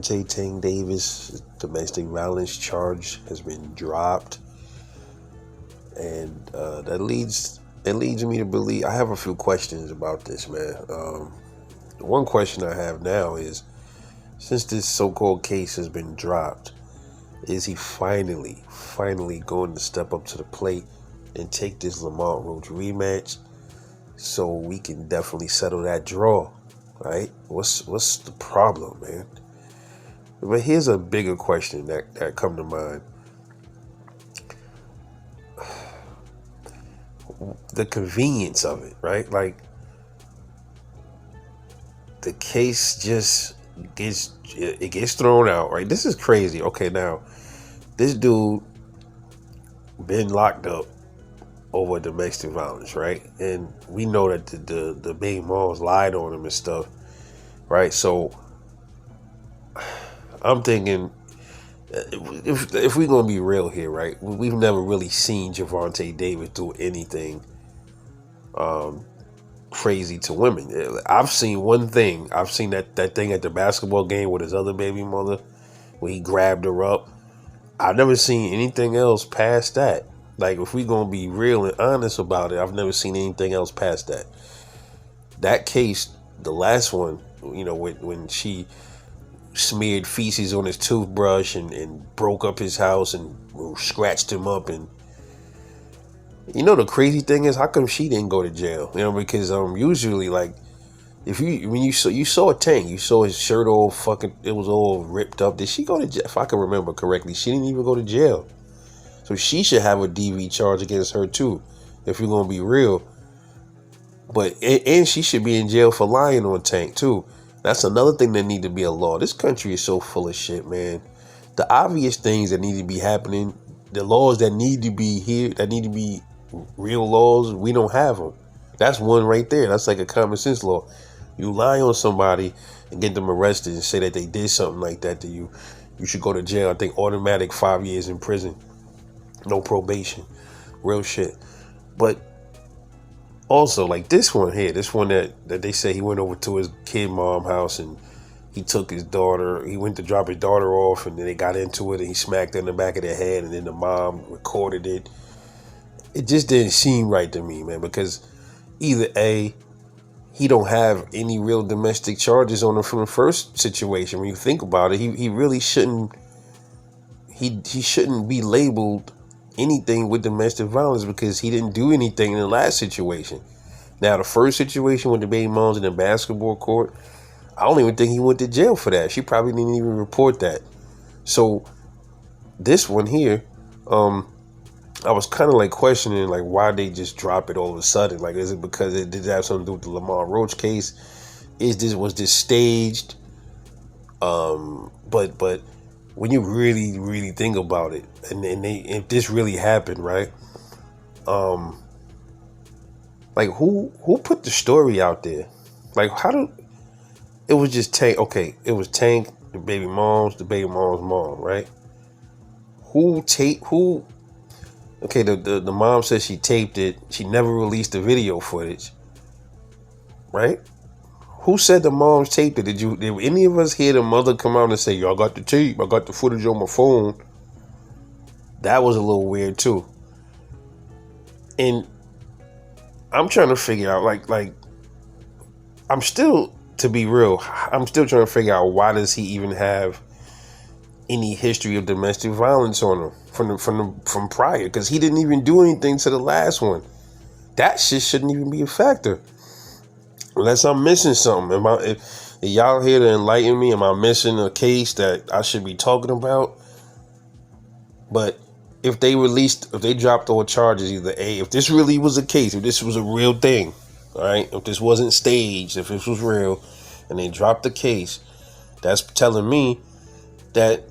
Gervonta Tank Davis domestic violence charge has been dropped, and that leads me to believe. I have a few questions about this, man. One question I have now is, since this so-called case has been dropped, is he finally going to step up to the plate and take this Lamont Roach rematch so we can definitely settle that draw, right? What's the problem, man? But here's a bigger question that come to mind. The convenience of it, right? Like, the case just gets thrown out, right? This is crazy. Okay, now this dude been locked up over domestic violence, right? And we know that the baby moms lied on him and stuff, right? So I'm thinking, if we're gonna be real here, right? We've never really seen Gervonta Davis do anything crazy to women. I've seen one thing. I've seen that thing at the basketball game with his other baby mother, where he grabbed her up. I've never seen anything else past that. Like, if we gonna be real and honest about it, I've never seen anything else past that. That case, the last one, when she smeared feces on his toothbrush and broke up his house and scratched him up, and the crazy thing is, how come she didn't go to jail? Because usually, like, when you saw a Tank, you saw his shirt all it was all ripped up. Did she go to jail? If I can remember correctly, she didn't even go to jail. So she should have a DV charge against her too, if you're gonna be real. But and she should be in jail for lying on Tank too. That's another thing that need to be a law. This country is so full of shit, man. The obvious things that need to be happening, the laws that need to be here, that need to be real laws, we don't have them. That's one right there. That's like a common sense law. You lie on somebody and get them arrested and say that they did something like that to you, you should go to jail. I think automatic 5 years in prison. No probation. Real shit. But also, like this one that they say he went over to his kid mom house and he took his daughter, he went to drop his daughter off, and then they got into it and he smacked her in the back of the head, and then the mom recorded it. It just didn't seem right to me, man, because either A, he don't have any real domestic charges on him from the first situation. When you think about it, he really shouldn't, he shouldn't be labeled anything with domestic violence because he didn't do anything in the last situation. Now, the first situation with the baby moms in the basketball court, I don't even think he went to jail for that. She probably didn't even report that. So this one here, I was kind of like questioning, like, why they just drop it all of a sudden? Like, is it because it did have something to do with the Lamont Roach case? Was this staged? But when you really think about it, and if this really happened, right? Like, who put the story out there? Like, it was just Tank? Okay, it was Tank, the baby mom's mom, right? Okay, the mom says she taped it. She never released the video footage, right? Who said the moms taped it? Did any of us hear the mother come out and say, "Yo, I got the tape. I got the footage on my phone"? That was a little weird too. And I'm trying to figure out, like, I'm still trying to figure out, why does he even have any history of domestic violence on him from prior? Because he didn't even do anything to the last one. That shit shouldn't even be a factor, unless I'm missing something. If y'all here to enlighten me? Am I missing a case that I should be talking about? But if they dropped all charges, either A, if this really was a case, if this was a real thing, all right, if this wasn't staged, if this was real, and they dropped the case, that's telling me that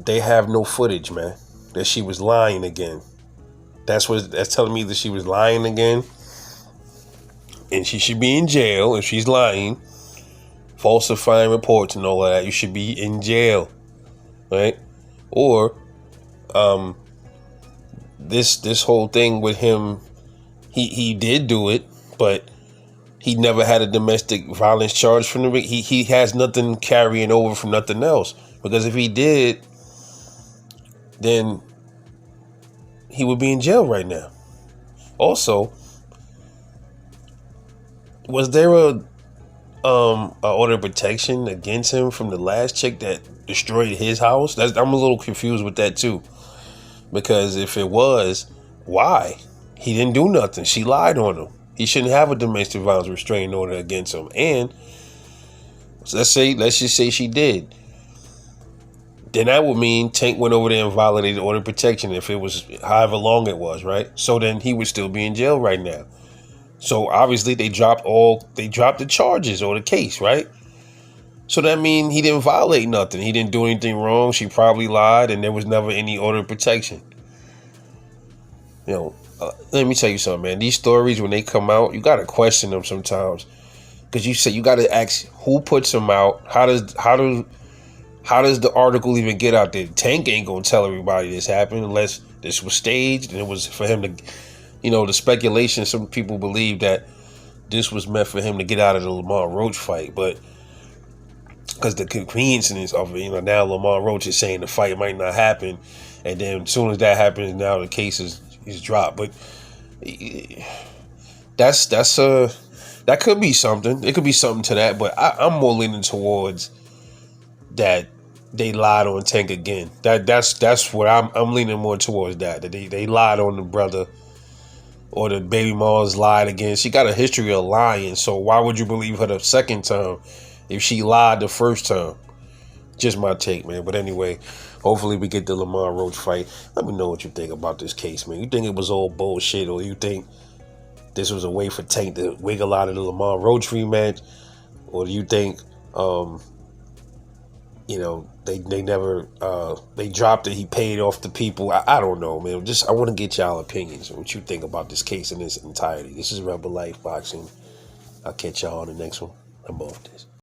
they have no footage, man. That she was lying again. That's telling me that she was lying again, and she should be in jail if she's lying, falsifying reports and all of that. You should be in jail, right? Or this whole thing with him, he did do it, but He never had a domestic violence charge from the he has nothing carrying over from nothing else. Because if he did, then he would be in jail right now. Also, was there a order of protection against him from the last chick that destroyed his house? I'm a little confused with that too. Because if it was, why? He didn't do nothing. She lied on him. He shouldn't have a domestic violence restraining order against him. And let's just say she did. Then that would mean Tank went over there and violated order of protection if it was however long it was, right? So then he would still be in jail right now. So obviously they dropped the charges or the case, right? So that means he didn't violate nothing. He didn't do anything wrong. She probably lied and there was never any order of protection. Let me tell you something, man. These stories, when they come out, you got to question them sometimes. Because you got to ask who puts them out. How does the article even get out there? Tank ain't gonna tell everybody this happened unless this was staged and it was for him to, the speculation. Some people believe that this was meant for him to get out of the Lamont Roach fight, but because the coincidence of it, now Lamont Roach is saying the fight might not happen, and then as soon as that happens, now the case is dropped. But that could be something. It could be something to that, but I'm more leaning towards that they lied on Tank again. That's what I'm leaning more towards that they lied on the brother, or the baby mom's lied again. She got a history of lying, so why would you believe her the second time if she lied the first time? Just my take, man. But anyway, hopefully we get the Lamont Roach fight. Let me know what you think about this case, man. You think it was all bullshit, or you think this was a way for Tank to wiggle out of the Lamont Roach rematch, or do you think they never they dropped it, he paid off the people? I don't know, man. I want to get y'all opinions on what you think about this case in its entirety. This is Rebel Life Boxing. I'll catch y'all on the next one. I'm off this.